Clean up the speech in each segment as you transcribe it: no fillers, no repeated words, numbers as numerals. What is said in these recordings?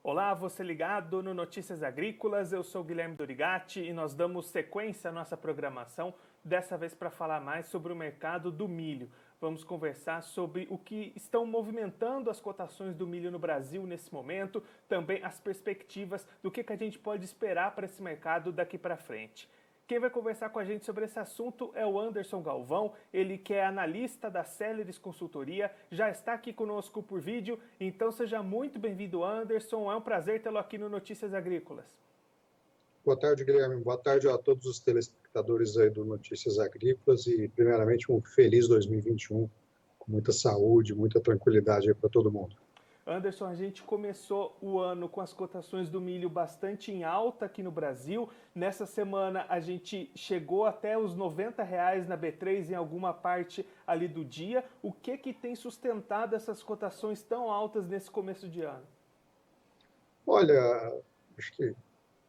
Olá, você ligado no Notícias Agrícolas, eu sou Guilherme Dorigatti e nós damos sequência à nossa programação, dessa vez para falar mais sobre o mercado do milho. Vamos conversar sobre o que estão movimentando as cotações do milho no Brasil nesse momento, também as perspectivas do que a gente pode esperar para esse mercado daqui para frente. Quem vai conversar com a gente sobre esse assunto é o Anderson Galvão, ele que é analista da Celeris Consultoria, já está aqui conosco por vídeo, então seja muito bem-vindo, Anderson, é um prazer tê-lo aqui no Notícias Agrícolas. Boa tarde, Guilherme, boa tarde a todos os telespectadores aí do Notícias Agrícolas e, primeiramente, um feliz 2021, com muita saúde, muita tranquilidade aí para todo mundo. Anderson, a gente começou o ano com as cotações do milho bastante em alta aqui no Brasil. Nessa semana a gente chegou até os R$90 na B3 em alguma parte ali do dia. O que tem sustentado essas cotações tão altas nesse começo de ano? Olha, acho que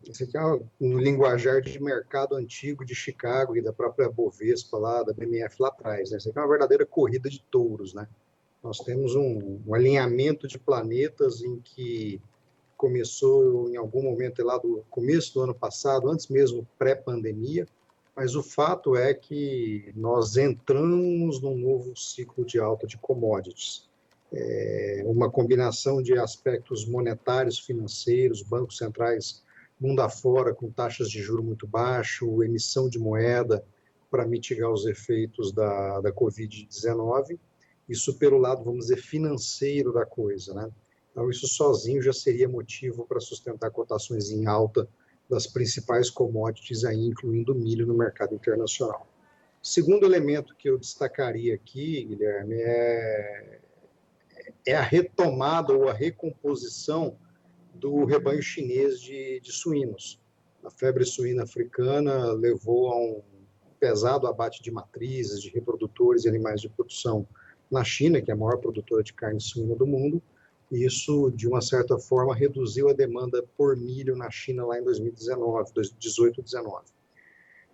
esse aqui é um linguajar de mercado antigo de Chicago e da própria Bovespa lá, da BMF lá atrás, né? Isso aqui é uma verdadeira corrida de touros, né? Nós temos um alinhamento de planetas em que começou em algum momento lá do começo do ano passado, antes mesmo pré-pandemia, mas o fato é que nós entramos num novo ciclo de alta de commodities. Uma combinação de aspectos monetários, financeiros, bancos centrais mundo afora com taxas de juros muito baixo, emissão de moeda para mitigar os efeitos da Covid-19, isso pelo lado, vamos dizer, financeiro da coisa, né? Então, isso sozinho já seria motivo para sustentar cotações em alta das principais commodities, aí, incluindo o milho no mercado internacional. O segundo elemento que eu destacaria aqui, Guilherme, é a retomada ou a recomposição do rebanho chinês de suínos. A febre suína africana levou a um pesado abate de matrizes, de reprodutores e animais de produção na China, que é a maior produtora de carne suína do mundo, e isso, de uma certa forma, reduziu a demanda por milho na China lá em 2019, 2018 e 2019.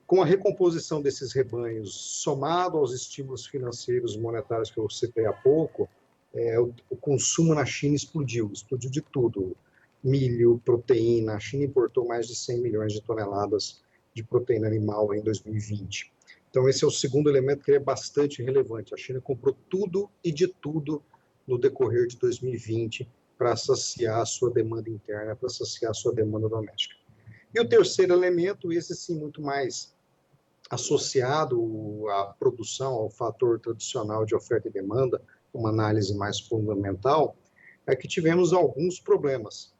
Com a recomposição desses rebanhos, somado aos estímulos financeiros e monetários que eu citei há pouco, o consumo na China explodiu de tudo. Milho, proteína, a China importou mais de 100 milhões de toneladas de proteína animal em 2020. Então, esse é o segundo elemento que é bastante relevante. A China comprou tudo e de tudo no decorrer de 2020 para saciar a sua demanda interna, para saciar a sua demanda doméstica. E o terceiro elemento, esse sim muito mais associado à produção, ao fator tradicional de oferta e demanda, uma análise mais fundamental, é que tivemos alguns problemas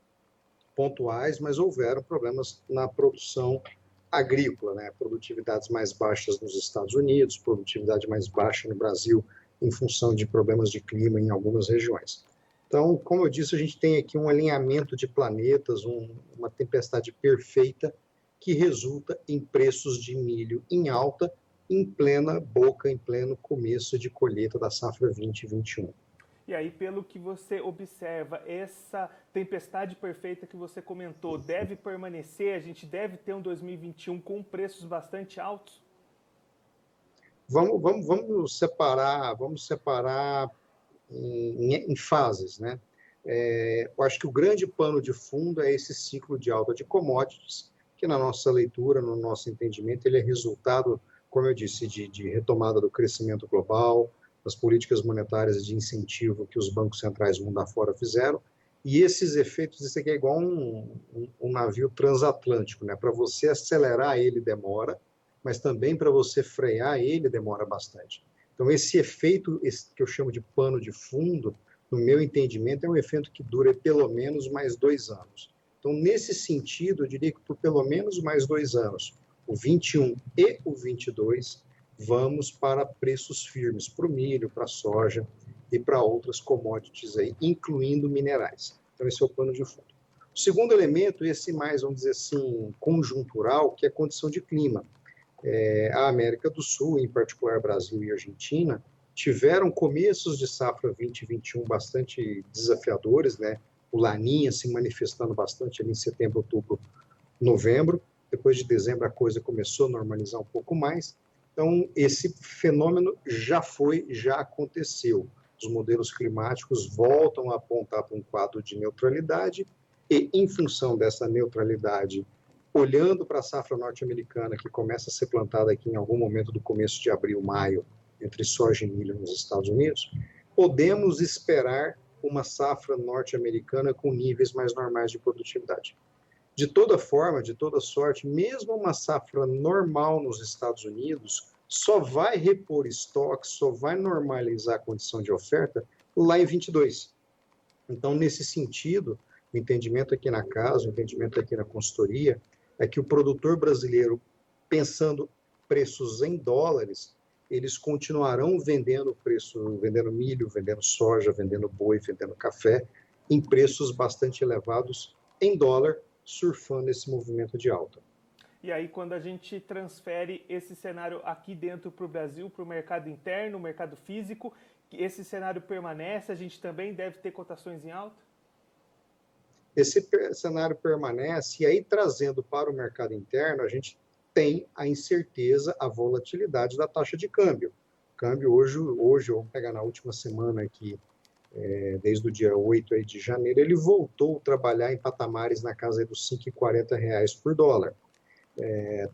pontuais, mas houveram problemas na produção agrícola, né? Produtividades mais baixas nos Estados Unidos, produtividade mais baixa no Brasil, em função de problemas de clima em algumas regiões. Então, como eu disse, a gente tem aqui um alinhamento de planetas, uma tempestade perfeita que resulta em preços de milho em alta, em plena boca, em pleno começo de colheita da safra 2021. E aí, pelo que você observa, essa tempestade perfeita que você comentou deve permanecer? A gente deve ter um 2021 com preços bastante altos? Vamos separar em fases, né? Eu acho que o grande pano de fundo é esse ciclo de alta de commodities, que na nossa leitura, no nosso entendimento, ele é resultado, como eu disse, de retomada do crescimento global, das políticas monetárias de incentivo que os bancos centrais mundo afora fizeram, e esses efeitos, isso aqui é igual um navio transatlântico, né? Para você acelerar ele demora, mas também para você frear ele demora bastante. Então esse efeito, que eu chamo de pano de fundo, no meu entendimento, é um efeito que dura pelo menos mais 2 anos. Então nesse sentido, eu diria que por pelo menos mais 2 anos, o 21 e o 22, vamos para preços firmes para o milho, para a soja e para outras commodities aí, incluindo minerais. Então esse é o pano de fundo. O segundo elemento, esse mais, vamos dizer assim, conjuntural, que é a condição de clima. A América do Sul, em particular Brasil e Argentina, tiveram começos de safra 2021 bastante desafiadores, né? O Laninha se manifestando bastante ali em setembro, outubro, novembro. Depois de dezembro a coisa começou a normalizar um pouco mais. Então, esse fenômeno já aconteceu. Os modelos climáticos voltam a apontar para um quadro de neutralidade E, em função dessa neutralidade, olhando para a safra norte-americana, que começa a ser plantada aqui em algum momento do começo de abril, maio, entre soja e milho nos Estados Unidos, podemos esperar uma safra norte-americana com níveis mais normais de produtividade. De toda forma, de toda sorte, mesmo uma safra normal nos Estados Unidos só vai repor estoque, só vai normalizar a condição de oferta lá em 22. Então, nesse sentido, o entendimento aqui na casa, o entendimento aqui na consultoria, é que o produtor brasileiro, pensando preços em dólares, eles continuarão vendendo milho, vendendo soja, vendendo boi, vendendo café, em preços bastante elevados em dólar, surfando esse movimento de alta. E aí, quando a gente transfere esse cenário aqui dentro para o Brasil, para o mercado interno, o mercado físico, esse cenário permanece, a gente também deve ter cotações em alta? Esse cenário permanece, e aí trazendo para o mercado interno, a gente tem a incerteza, a volatilidade da taxa de câmbio. O câmbio hoje vamos pegar na última semana aqui, desde o dia 8 aí de janeiro, ele voltou a trabalhar em patamares na casa dos R$ 5,40 por dólar.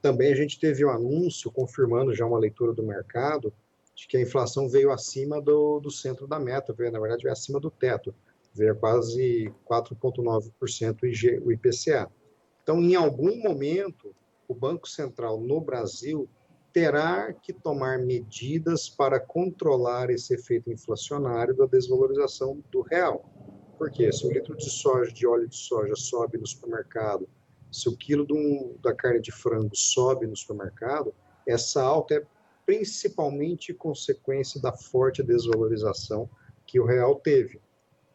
Também a gente teve um anúncio confirmando já uma leitura do mercado de que a inflação veio acima do centro da meta, na verdade veio acima do teto, veio a quase 4,9% o IPCA. Então, em algum momento, o Banco Central no Brasil terá que tomar medidas para controlar esse efeito inflacionário da desvalorização do real. Porque se o litro de óleo de soja sobe no supermercado, se o quilo da carne de frango sobe no supermercado, essa alta é principalmente consequência da forte desvalorização que o real teve.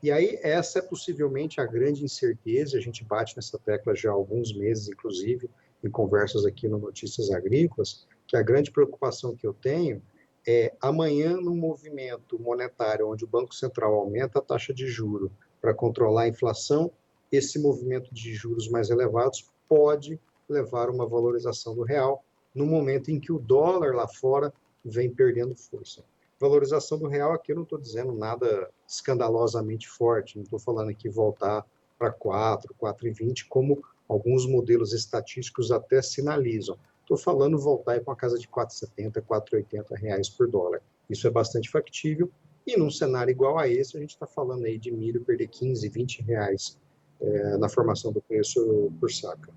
E aí, essa é possivelmente a grande incerteza, a gente bate nessa tecla já há alguns meses, inclusive, em conversas aqui no Notícias Agrícolas, que a grande preocupação que eu tenho é amanhã, num movimento monetário onde o Banco Central aumenta a taxa de juros para controlar a inflação, esse movimento de juros mais elevados pode levar a uma valorização do real, no momento em que o dólar lá fora vem perdendo força. Valorização do real aqui eu não estou dizendo nada escandalosamente forte, não estou falando aqui voltar para 4,20, como alguns modelos estatísticos até sinalizam. Estou falando voltar para uma casa de 4,70, 4,80 reais por dólar. Isso é bastante factível, e num cenário igual a esse, a gente está falando aí de milho perder 15, 20 reais na formação do preço por saca.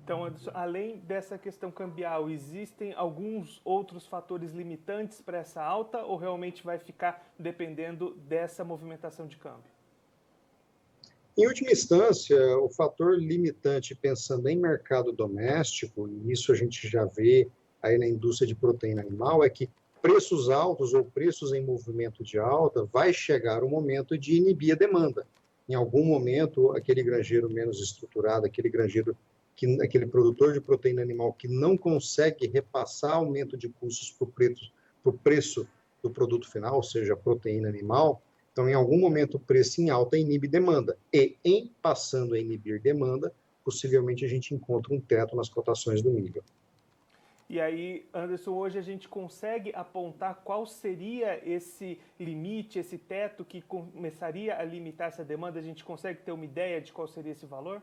Então, Anderson, além dessa questão cambial, existem alguns outros fatores limitantes para essa alta ou realmente vai ficar dependendo dessa movimentação de câmbio? Em última instância, o fator limitante, pensando em mercado doméstico, e isso a gente já vê aí na indústria de proteína animal, é que preços altos ou preços em movimento de alta vai chegar o momento de inibir a demanda. Em algum momento, aquele granjeiro menos estruturado, aquele produtor de proteína animal que não consegue repassar aumento de custos para o preço do produto final, ou seja, a proteína animal, então, em algum momento, o preço em alta inibe demanda. E, em passando a inibir demanda, possivelmente a gente encontra um teto nas cotações do milho. E aí, Anderson, hoje a gente consegue apontar qual seria esse limite, esse teto que começaria a limitar essa demanda? A gente consegue ter uma ideia de qual seria esse valor?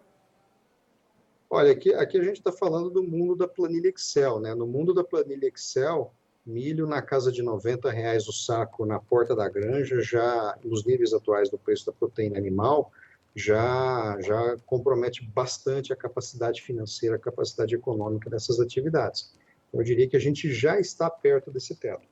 Olha, aqui a gente está falando do mundo da planilha Excel, né? No mundo da planilha Excel, milho na casa de R$ 90 o saco na porta da granja, já nos níveis atuais do preço da proteína animal, já compromete bastante a capacidade financeira, a capacidade econômica dessas atividades. Eu diria que a gente já está perto desse teto.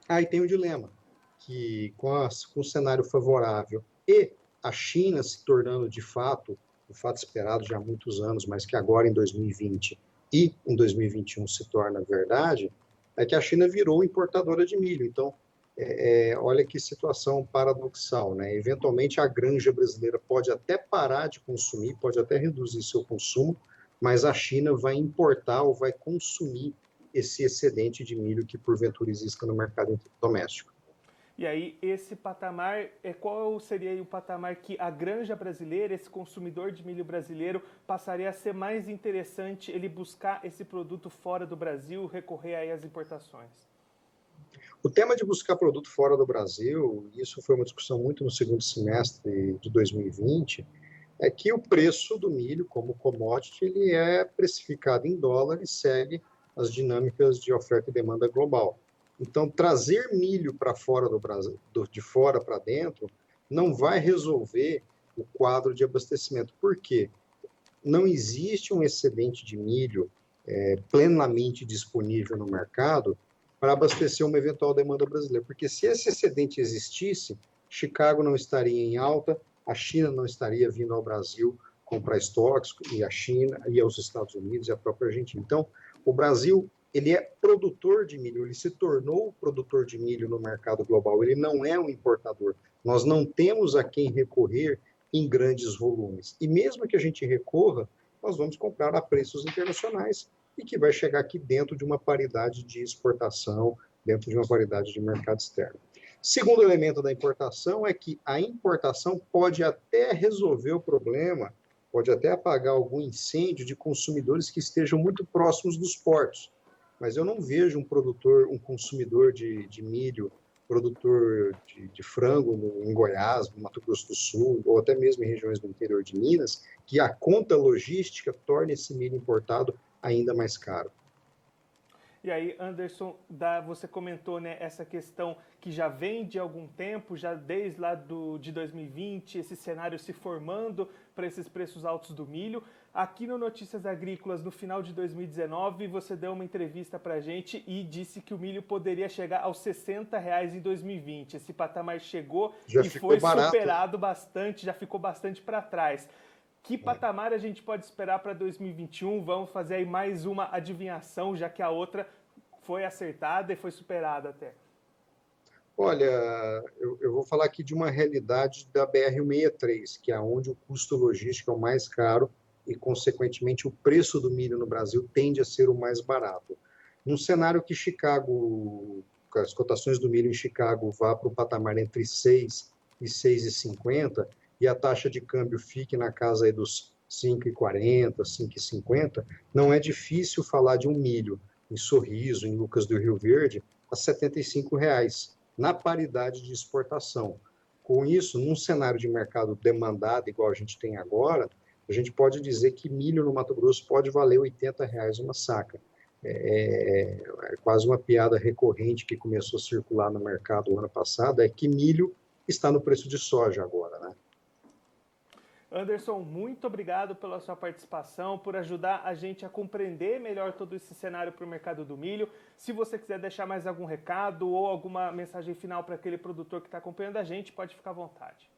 Aí tem o dilema, que com o cenário favorável e a China se tornando de fato, o fato esperado já há muitos anos, mas que agora em 2020 e em 2021 se torna verdade, é que a China virou importadora de milho. Então, olha que situação paradoxal, né? Eventualmente a granja brasileira pode até parar de consumir, pode até reduzir seu consumo, mas a China vai importar ou vai consumir esse excedente de milho que porventura exista no mercado doméstico. E aí, esse patamar, qual seria o patamar que a granja brasileira, esse consumidor de milho brasileiro, passaria a ser mais interessante ele buscar esse produto fora do Brasil, recorrer aí às importações? O tema de buscar produto fora do Brasil, isso foi uma discussão muito no segundo semestre de 2020, é que o preço do milho, como commodity, ele é precificado em dólar e segue as dinâmicas de oferta e demanda global. Então, trazer milho para fora do Brasil, de fora para dentro, não vai resolver o quadro de abastecimento. Por quê? Não existe um excedente de milho plenamente disponível no mercado para abastecer uma eventual demanda brasileira. Porque se esse excedente existisse, Chicago não estaria em alta, a China não estaria vindo ao Brasil comprar estoques, e a China, e aos Estados Unidos, e a própria Argentina. Então, o Brasil, ele é produtor de milho, ele se tornou produtor de milho no mercado global, ele não é um importador. Nós não temos a quem recorrer em grandes volumes. E mesmo que a gente recorra, nós vamos comprar a preços internacionais e que vai chegar aqui dentro de uma paridade de exportação, dentro de uma paridade de mercado externo. Segundo elemento da importação é que a importação pode até resolver o problema, pode até apagar algum incêndio de consumidores que estejam muito próximos dos portos. Mas eu não vejo um produtor, um consumidor de milho, produtor de frango em Goiás, no Mato Grosso do Sul, ou até mesmo em regiões do interior de Minas, que a conta logística torne esse milho importado ainda mais caro. E aí, Anderson, você comentou, né, essa questão que já vem de algum tempo, já desde lá de 2020, esse cenário se formando para esses preços altos do milho. Aqui no Notícias Agrícolas, no final de 2019, você deu uma entrevista para a gente e disse que o milho poderia chegar aos R$ 60 em 2020. Esse patamar chegou Já e ficou foi barato, superado bastante, já ficou bastante para trás. Que patamar a gente pode esperar para 2021? Vamos fazer aí mais uma adivinhação, já que a outra foi acertada e foi superada até. Olha, eu vou falar aqui de uma realidade da BR-163, que é onde o custo logístico é o mais caro e, consequentemente, o preço do milho no Brasil tende a ser o mais barato. Num cenário que Chicago, as cotações do milho em Chicago vá para um patamar entre 6 e 6,50 e a taxa de câmbio fique na casa aí dos 5,40, 5,50, não é difícil falar de um milho em Sorriso, em Lucas do Rio Verde, a R$ 75, na paridade de exportação. Com isso, num cenário de mercado demandado, igual a gente tem agora, a gente pode dizer que milho no Mato Grosso pode valer R$ 80 uma saca. É quase uma piada recorrente que começou a circular no mercado o ano passado, é que milho está no preço de soja agora, né? Anderson, muito obrigado pela sua participação, por ajudar a gente a compreender melhor todo esse cenário para o mercado do milho. Se você quiser deixar mais algum recado ou alguma mensagem final para aquele produtor que está acompanhando a gente, pode ficar à vontade.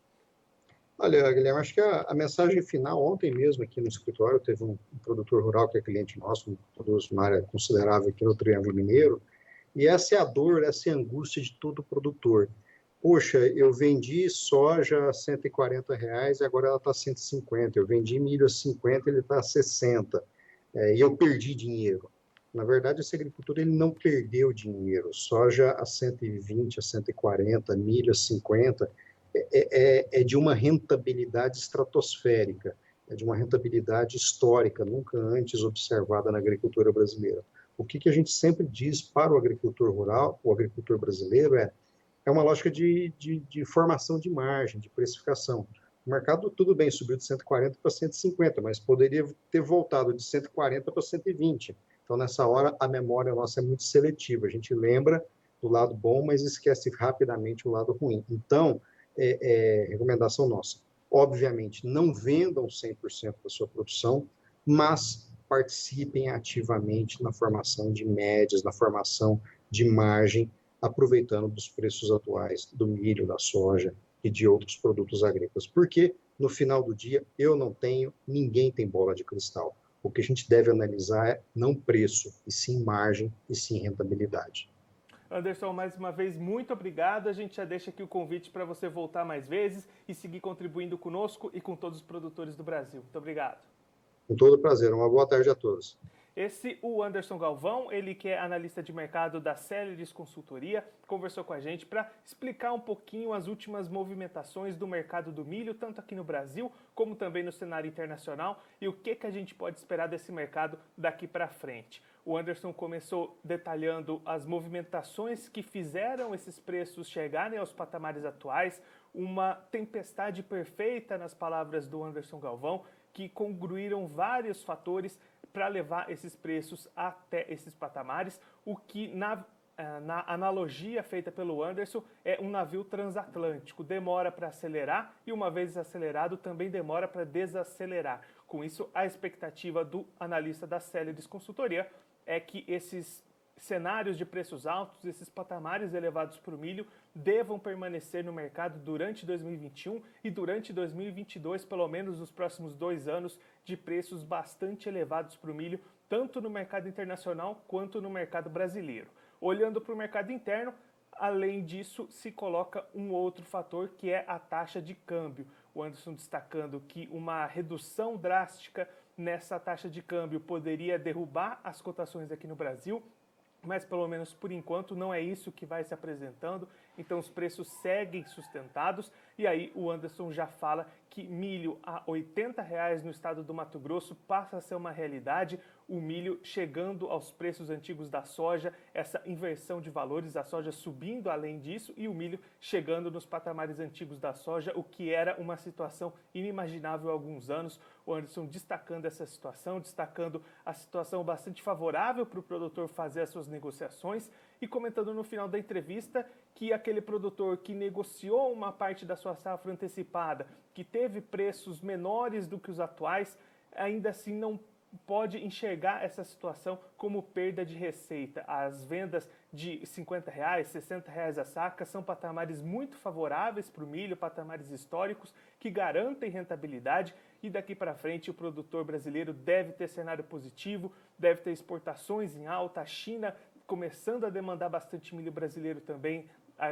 Olha, Guilherme, acho que a mensagem final, ontem mesmo aqui no escritório, teve um produtor rural que é cliente nosso, produz uma área considerável aqui no Triângulo Mineiro, e essa é a dor, essa é a angústia de todo produtor. Poxa, eu vendi soja a R$ 140 e agora ela está a 150. Eu vendi milho a 50, ele está a 60. E eu perdi dinheiro. Na verdade, esse agricultor ele não perdeu dinheiro. Soja a 120, a 140, milho a 50, é de uma rentabilidade estratosférica, é de uma rentabilidade histórica, nunca antes observada na agricultura brasileira. O que a gente sempre diz para o agricultor rural, o agricultor brasileiro, é uma lógica de formação de margem, de precificação. O mercado, tudo bem, subiu de 140 para 150, mas poderia ter voltado de 140 para 120. Então, nessa hora, a memória nossa é muito seletiva. A gente lembra do lado bom, mas esquece rapidamente o lado ruim. Então, recomendação nossa. Obviamente, não vendam 100% da sua produção, mas participem ativamente na formação de médias, na formação de margem, aproveitando dos preços atuais do milho, da soja e de outros produtos agrícolas. Porque, no final do dia, eu não tenho, ninguém tem bola de cristal. O que a gente deve analisar é não preço, e sim margem, e sim rentabilidade. Anderson, mais uma vez, muito obrigado. A gente já deixa aqui o convite para você voltar mais vezes e seguir contribuindo conosco e com todos os produtores do Brasil. Muito obrigado. Com todo prazer. Uma boa tarde a todos. Esse, o Anderson Galvão, ele que é analista de mercado da Celeris Consultoria, conversou com a gente para explicar um pouquinho as últimas movimentações do mercado do milho, tanto aqui no Brasil como também no cenário internacional, e o que a gente pode esperar desse mercado daqui para frente. O Anderson começou detalhando as movimentações que fizeram esses preços chegarem aos patamares atuais, uma tempestade perfeita, nas palavras do Anderson Galvão, que congruíram vários fatores para levar esses preços até esses patamares, o que na analogia feita pelo Anderson é um navio transatlântico, demora para acelerar e uma vez acelerado também demora para desacelerar. Com isso, a expectativa do analista da Celeris Consultoria é que esses cenários de preços altos, esses patamares elevados para o milho, devam permanecer no mercado durante 2021 e durante 2022, pelo menos nos próximos 2 anos, de preços bastante elevados para o milho, tanto no mercado internacional quanto no mercado brasileiro. Olhando para o mercado interno, além disso, se coloca um outro fator, que é a taxa de câmbio. O Anderson destacando que uma redução drástica nessa taxa de câmbio poderia derrubar as cotações aqui no Brasil, mas pelo menos por enquanto não é isso que vai se apresentando, então os preços seguem sustentados, e aí o Anderson já fala que milho a R$ 80 no estado do Mato Grosso passa a ser uma realidade, o milho chegando aos preços antigos da soja, essa inversão de valores, a soja subindo além disso e o milho chegando nos patamares antigos da soja, o que era uma situação inimaginável há alguns anos. O Anderson destacando essa situação, destacando a situação bastante favorável para o produtor fazer as suas negociações e comentando no final da entrevista que aquele produtor que negociou uma parte da sua safra antecipada, que teve preços menores do que os atuais, ainda assim não pode enxergar essa situação como perda de receita. As vendas de R$ 50, R$ 60 a saca são patamares muito favoráveis para o milho, patamares históricos que garantem rentabilidade, e daqui para frente o produtor brasileiro deve ter cenário positivo, deve ter exportações em alta, a China começando a demandar bastante milho brasileiro também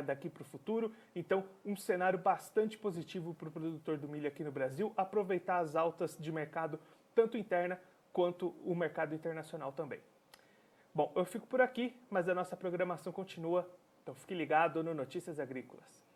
daqui para o futuro, então um cenário bastante positivo para o produtor do milho aqui no Brasil, aproveitar as altas de mercado, tanto interna quanto o mercado internacional também. Bom, eu fico por aqui, mas a nossa programação continua, então fique ligado no Notícias Agrícolas.